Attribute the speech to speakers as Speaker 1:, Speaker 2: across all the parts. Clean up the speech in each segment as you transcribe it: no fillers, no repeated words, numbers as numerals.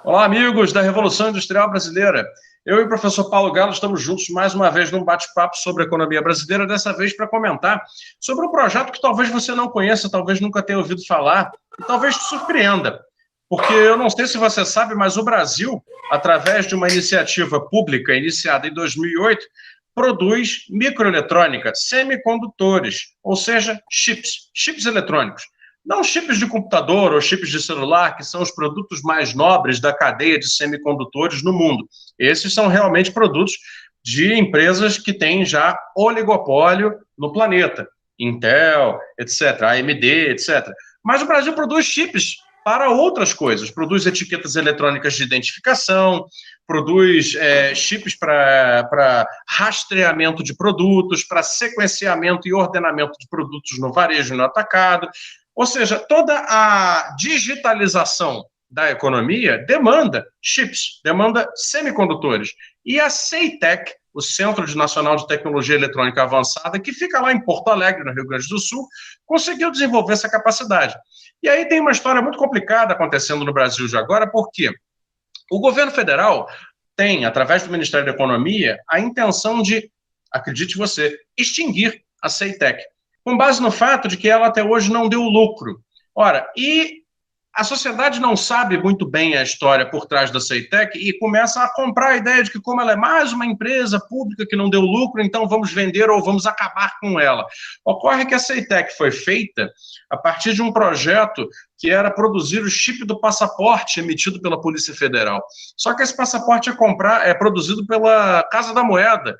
Speaker 1: Olá, amigos da Revolução Industrial Brasileira. Eu e o professor Paulo Galo estamos juntos mais uma vez num bate-papo sobre a economia brasileira, dessa vez para comentar sobre um projeto que talvez você não conheça, talvez nunca tenha ouvido falar, e talvez te surpreenda. Porque eu não sei se você sabe, mas o Brasil, através de uma iniciativa pública iniciada em 2008, produz microeletrônica, semicondutores, ou seja, chips eletrônicos. Não chips de computador ou chips de celular, que são os produtos mais nobres da cadeia de semicondutores no mundo. Esses são realmente produtos de empresas que têm já oligopólio no planeta. Intel, etc., AMD, etc. Mas o Brasil produz chips para outras coisas. Produz etiquetas eletrônicas de identificação, produz chips para rastreamento de produtos, para sequenciamento e ordenamento de produtos no varejo e no atacado. Ou seja, toda a digitalização da economia demanda chips, demanda semicondutores. E a CEITEC, o Centro Nacional de Tecnologia Eletrônica Avançada, que fica lá em Porto Alegre, no Rio Grande do Sul, conseguiu desenvolver essa capacidade. E aí tem uma história muito complicada acontecendo no Brasil de agora, porque o governo federal tem, através do Ministério da Economia, a intenção de, acredite você, extinguir a CEITEC, com base no fato de que ela até hoje não deu lucro. Ora, e a sociedade não sabe muito bem a história por trás da CEITEC e começa a comprar a ideia de que, como ela é mais uma empresa pública que não deu lucro, então vamos vender ou vamos acabar com ela. Ocorre que a CEITEC foi feita a partir de um projeto que era produzir o chip do passaporte emitido pela Polícia Federal. Só que esse passaporte é produzido pela Casa da Moeda,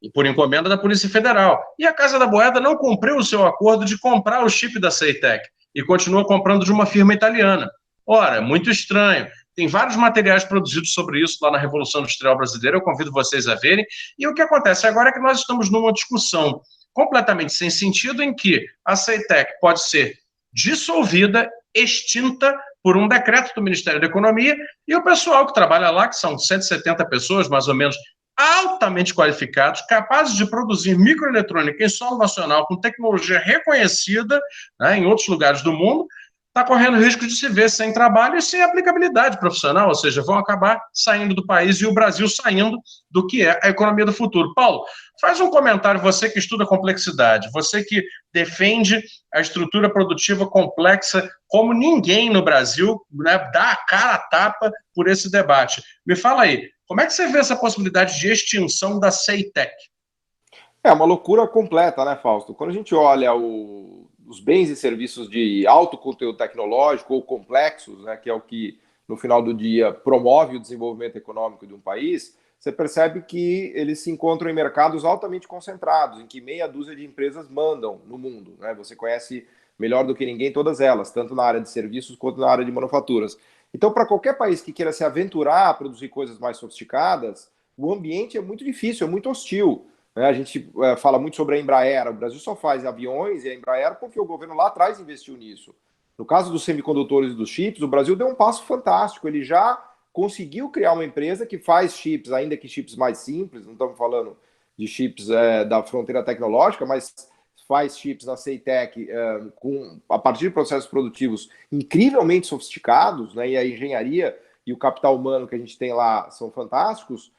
Speaker 1: e por encomenda da Polícia Federal. E a Casa da Moeda não cumpriu o seu acordo de comprar o chip da CEITEC e continua comprando de uma firma italiana. Ora, muito estranho. Tem vários materiais produzidos sobre isso lá na Revolução Industrial Brasileira, eu convido vocês a verem. E o que acontece agora é que nós estamos numa discussão completamente sem sentido, em que a CEITEC pode ser dissolvida, extinta por um decreto do Ministério da Economia, e o pessoal que trabalha lá, que são 170 pessoas, mais ou menos, altamente qualificados, capazes de produzir microeletrônica em solo nacional com tecnologia reconhecida, né, em outros lugares do mundo, está correndo risco de se ver sem trabalho e sem aplicabilidade profissional, ou seja, vão acabar saindo do país e o Brasil saindo do que é a economia do futuro. Paulo, faz um comentário, você que estuda complexidade, você que defende a estrutura produtiva complexa como ninguém no Brasil, né, dá a cara a tapa por esse debate. Me fala aí, como é que você vê essa possibilidade de extinção da CEITEC?
Speaker 2: É uma loucura completa, né, Fausto? Quando a gente olha os bens e serviços de alto conteúdo tecnológico ou complexos, né, que é o que, no final do dia, promove o desenvolvimento econômico de um país, você percebe que eles se encontram em mercados altamente concentrados, em que meia dúzia de empresas mandam no mundo, né? Você conhece melhor do que ninguém todas elas, tanto na área de serviços quanto na área de manufaturas. Então, para qualquer país que queira se aventurar a produzir coisas mais sofisticadas, o ambiente é muito difícil, é muito hostil. A gente fala muito sobre a Embraer. O Brasil só faz aviões e a Embraer porque o governo lá atrás investiu nisso. No caso dos semicondutores e dos chips, o Brasil deu um passo fantástico. Ele já conseguiu criar uma empresa que faz chips, ainda que chips mais simples, não estamos falando de chips da fronteira tecnológica, mas faz chips na CEITEC a partir de processos produtivos incrivelmente sofisticados, né, e a engenharia e o capital humano que a gente tem lá são fantásticos.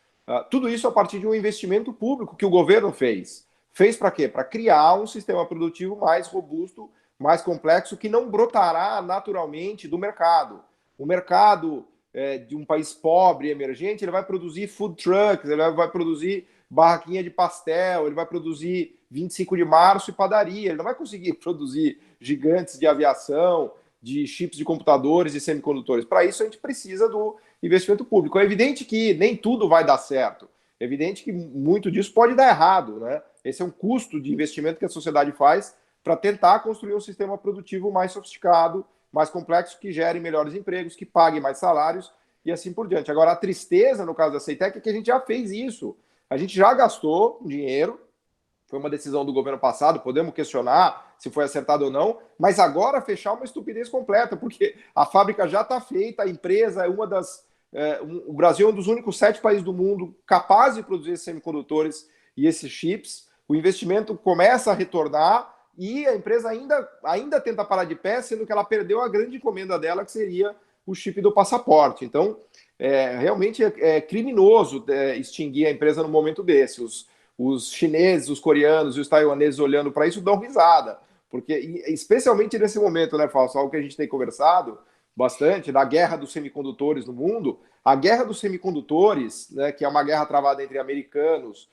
Speaker 2: Tudo isso a partir de um investimento público que o governo fez. Fez para quê? Para criar um sistema produtivo mais robusto, mais complexo, que não brotará naturalmente do mercado. O mercado de um país pobre e emergente, ele vai produzir food trucks, ele vai produzir barraquinha de pastel, ele vai produzir 25 de março e padaria, ele não vai conseguir produzir gigantes de aviação, de chips de computadores e semicondutores. Para isso, a gente precisa do investimento público. É evidente que nem tudo vai dar certo. É evidente que muito disso pode dar errado, né? Esse é um custo de investimento que a sociedade faz para tentar construir um sistema produtivo mais sofisticado, mais complexo, que gere melhores empregos, que pague mais salários e assim por diante. Agora, a tristeza, no caso da CEITEC, é que a gente já fez isso. A gente já gastou dinheiro, foi uma decisão do governo passado, podemos questionar se foi acertado ou não, mas agora fechar uma estupidez completa, porque a fábrica já está feita, a empresa é uma das... o Brasil é um dos únicos 7 países do mundo capazes de produzir esses semicondutores e esses chips. O investimento começa a retornar e a empresa ainda tenta parar de pé, sendo que ela perdeu a grande encomenda dela, que seria o chip do passaporte. Então, realmente é criminoso extinguir a empresa no momento desse. Os chineses, os coreanos e os taiwaneses olhando para isso dão risada, porque, especialmente nesse momento, né, Fausto, algo que a gente tem conversado bastante, da guerra dos semicondutores no mundo, a guerra dos semicondutores, né, que é uma guerra travada entre americanos,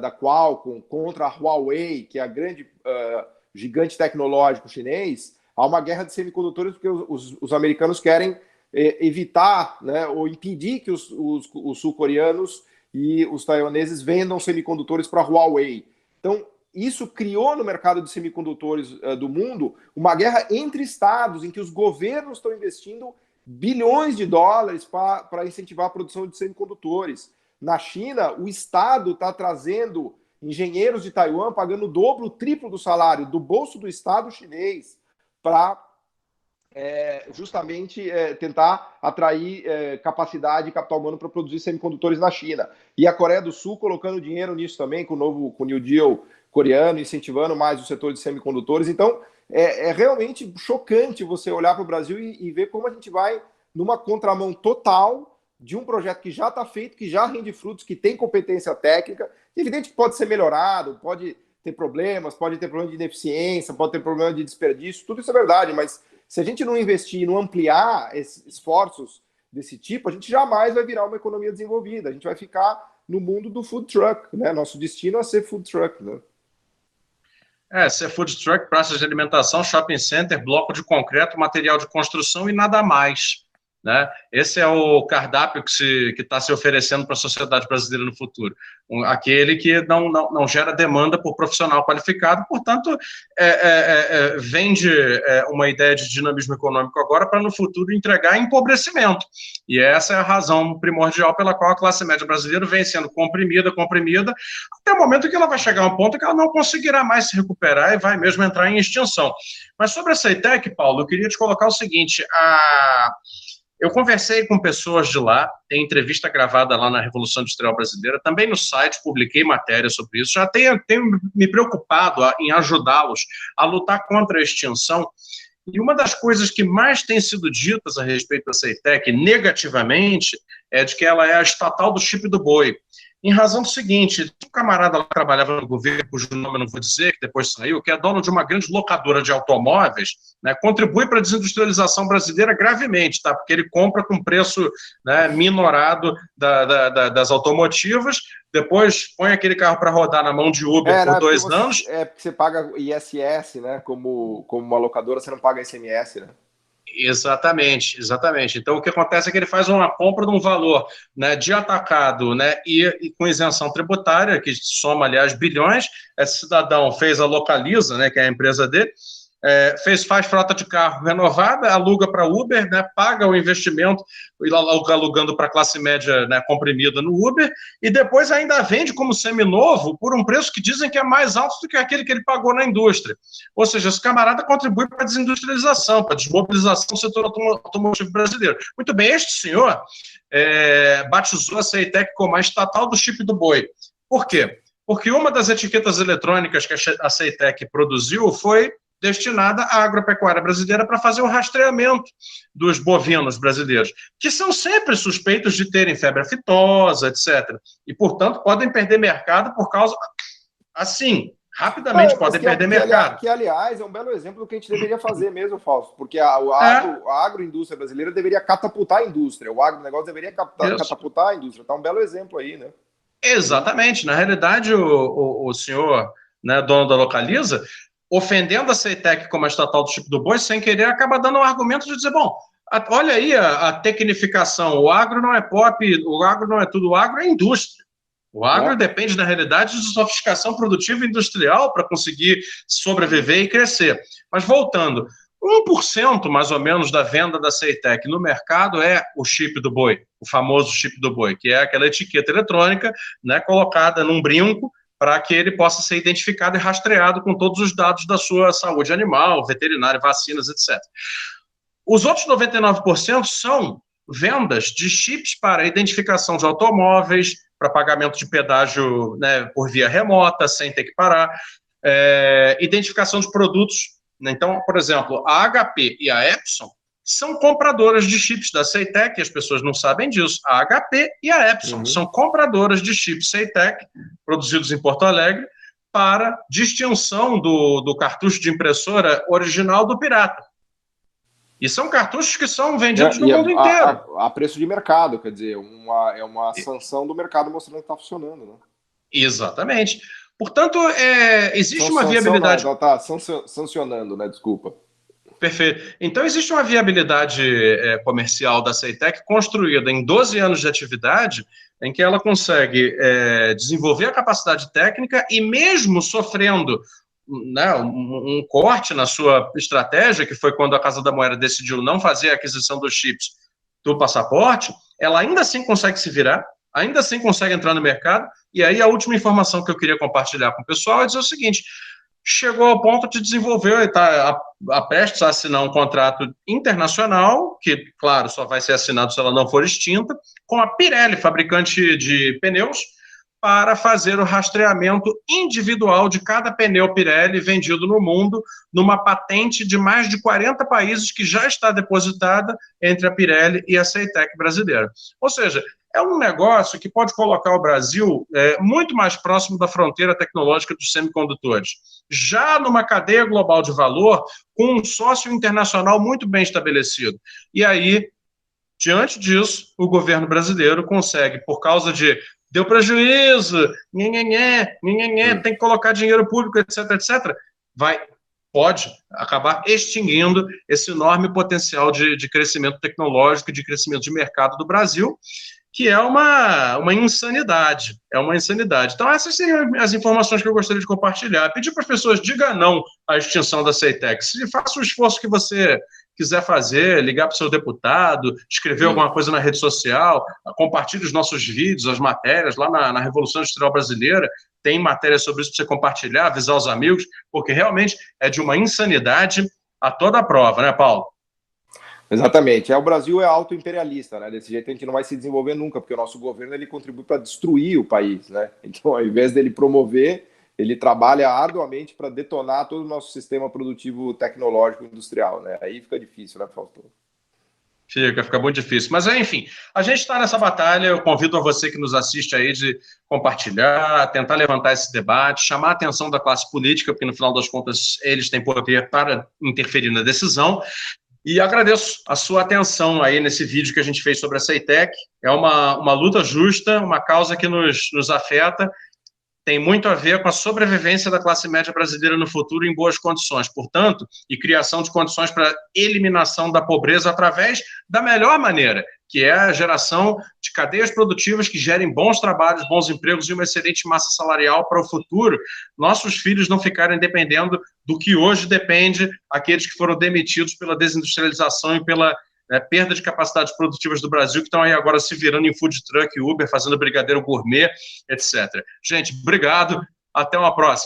Speaker 2: da Qualcomm, contra a Huawei, que é a grande gigante tecnológico chinês, há uma guerra de semicondutores porque os americanos querem evitar, né, ou impedir que os sul-coreanos e os taiwaneses vendam semicondutores para a Huawei. Então, isso criou no mercado de semicondutores do mundo uma guerra entre estados, em que os governos estão investindo bilhões de dólares para incentivar a produção de semicondutores. Na China, o Estado está trazendo engenheiros de Taiwan pagando o dobro, o triplo do salário do bolso do Estado chinês para justamente tentar atrair capacidade e capital humano para produzir semicondutores na China. E a Coreia do Sul colocando dinheiro nisso também, com o New Deal coreano, incentivando mais o setor de semicondutores. Então, é realmente chocante você olhar para o Brasil e ver como a gente vai numa contramão total de um projeto que já está feito, que já rende frutos, que tem competência técnica. É evidente que pode ser melhorado, pode ter problemas, pode ter problema de ineficiência, pode ter problema de desperdício, tudo isso é verdade, mas se a gente não investir, não ampliar esses esforços desse tipo, a gente jamais vai virar uma economia desenvolvida. A gente vai ficar no mundo do food truck, né? Nosso destino é ser food truck, né?
Speaker 1: Ser food truck, praças de alimentação, shopping center, bloco de concreto, material de construção e nada mais, né? Esse é o cardápio que está se oferecendo para a sociedade brasileira no futuro. Aquele que não gera demanda por profissional qualificado, portanto, vende uma ideia de dinamismo econômico agora para, no futuro, entregar empobrecimento. E essa é a razão primordial pela qual a classe média brasileira vem sendo comprimida, até o momento que ela vai chegar a um ponto que ela não conseguirá mais se recuperar e vai mesmo entrar em extinção. Mas sobre a CEITEC, Paulo, eu queria te colocar o seguinte: eu conversei com pessoas de lá, tem entrevista gravada lá na Revolução Industrial Brasileira, também no site publiquei matéria sobre isso, já tenho me preocupado em ajudá-los a lutar contra a extinção, e uma das coisas que mais tem sido ditas a respeito da CEITEC negativamente é de que ela é a estatal do chip do boi. Em razão do seguinte, um camarada lá que trabalhava no governo, cujo nome eu não vou dizer, que depois saiu, que é dono de uma grande locadora de automóveis, né, contribui para a desindustrialização brasileira gravemente, tá? Porque ele compra com preço, né, minorado das automotivas, depois põe aquele carro para rodar na mão de Uber por 2 anos.
Speaker 2: Porque você paga ISS, né? Como uma locadora, você não paga ICMS, né?
Speaker 1: Exatamente. Então, o que acontece é que ele faz uma compra de um valor, né, de atacado, né, e com isenção tributária, que soma, aliás, bilhões. Esse cidadão fez a Localiza, né, que é a empresa dele, faz frota de carro renovada, aluga para Uber, né, paga o investimento, alugando para a classe média, né, comprimida no Uber, e depois ainda vende como seminovo por um preço que dizem que é mais alto do que aquele que ele pagou na indústria. Ou seja, esse camarada contribui para a desindustrialização, para a desmobilização do setor automotivo brasileiro. Muito bem, este senhor batizou a CEITEC como a estatal do chip do boi. Por quê? Porque uma das etiquetas eletrônicas que a CEITEC produziu foi destinada à agropecuária brasileira para fazer o rastreamento dos bovinos brasileiros, que são sempre suspeitos de terem febre aftosa, etc. E, portanto, podem perder mercado por causa... Assim, rapidamente podem perder mercado.
Speaker 2: Que, aliás, é um belo exemplo do que a gente deveria fazer mesmo, Fausto, porque a agroindústria brasileira deveria catapultar a indústria, o agronegócio deveria catapultar a indústria. Está um belo exemplo aí, né?
Speaker 1: Exatamente. Na realidade, o senhor, né, dono da Localiza, ofendendo a CEITEC como a estatal do chip do boi, sem querer, acaba dando um argumento de dizer, bom, olha aí a tecnificação, o agro não é pop, o agro não é tudo, o agro é indústria. O agro depende, na realidade, de sofisticação produtiva e industrial para conseguir sobreviver e crescer. Mas voltando, 1% mais ou menos da venda da CEITEC no mercado é o chip do boi, o famoso chip do boi, que é aquela etiqueta eletrônica, né, colocada num brinco, para que ele possa ser identificado e rastreado com todos os dados da sua saúde animal, veterinária, vacinas, etc. Os outros 99% são vendas de chips para identificação de automóveis, para pagamento de pedágio, né, por via remota, sem ter que parar, identificação de produtos. Então, por exemplo, a HP e a Epson são compradoras de chips da Seitec, as pessoas não sabem disso. A HP e a Epson são compradoras de chips Seitec, produzidos em Porto Alegre, para distinção do cartucho de impressora original do pirata. E são cartuchos que são vendidos no mundo inteiro.
Speaker 2: A preço de mercado, quer dizer, é uma sanção do mercado mostrando que está funcionando, né?
Speaker 1: Exatamente. Portanto, existe uma viabilidade...
Speaker 2: Não, está sancionando, né? Desculpa.
Speaker 1: Perfeito. Então, existe uma viabilidade comercial da Seitec construída em 12 anos de atividade, em que ela consegue desenvolver a capacidade técnica e mesmo sofrendo, né, um corte na sua estratégia, que foi quando a Casa da Moeda decidiu não fazer a aquisição dos chips do passaporte, ela ainda assim consegue se virar, ainda assim consegue entrar no mercado. E aí a última informação que eu queria compartilhar com o pessoal é dizer o seguinte: chegou ao ponto de desenvolver, está prestes a assinar um contrato internacional, que, claro, só vai ser assinado se ela não for extinta, com a Pirelli, fabricante de pneus, para fazer o rastreamento individual de cada pneu Pirelli vendido no mundo, numa patente de mais de 40 países que já está depositada entre a Pirelli e a Seitec brasileira. Ou seja, é um negócio que pode colocar o Brasil muito mais próximo da fronteira tecnológica dos semicondutores, já numa cadeia global de valor, com um sócio internacional muito bem estabelecido. E aí, diante disso, o governo brasileiro consegue, por causa de deu prejuízo, tem que colocar dinheiro público, etc., etc., pode acabar extinguindo esse enorme potencial de crescimento tecnológico e de crescimento de mercado do Brasil, que é uma insanidade. É uma insanidade. Então, essas seriam as informações que eu gostaria de compartilhar. Pedir para as pessoas, diga não à extinção da Seitec. Se faça o esforço que você quiser fazer, ligar para o seu deputado, escrever alguma coisa na rede social, compartilhe os nossos vídeos, as matérias, lá na Revolução Industrial Brasileira, tem matéria sobre isso para você compartilhar, avisar os amigos, porque realmente é de uma insanidade a toda a prova, né, Paulo?
Speaker 2: Exatamente. O Brasil é autoimperialista, né? Desse jeito a gente não vai se desenvolver nunca, porque o nosso governo ele contribui para destruir o país, né? Então, ao invés dele promover, ele trabalha arduamente para detonar todo o nosso sistema produtivo tecnológico industrial, né? Aí fica difícil, né, Fausto?
Speaker 1: Fica muito difícil. Mas, enfim, a gente está nessa batalha. Eu convido a você que nos assiste aí de compartilhar, tentar levantar esse debate, chamar a atenção da classe política, porque, no final das contas, eles têm poder para interferir na decisão. E agradeço a sua atenção aí nesse vídeo que a gente fez sobre a Seitec. É uma luta justa, uma causa que nos afeta, tem muito a ver com a sobrevivência da classe média brasileira no futuro em boas condições, portanto, e criação de condições para eliminação da pobreza através da melhor maneira, que é a geração de cadeias produtivas que gerem bons trabalhos, bons empregos e uma excelente massa salarial para o futuro. Nossos filhos não ficarem dependendo do que hoje depende aqueles que foram demitidos pela desindustrialização e pela perda de capacidades produtivas do Brasil, que estão aí agora se virando em food truck, Uber, fazendo brigadeiro gourmet, etc. Gente, obrigado. Até uma próxima.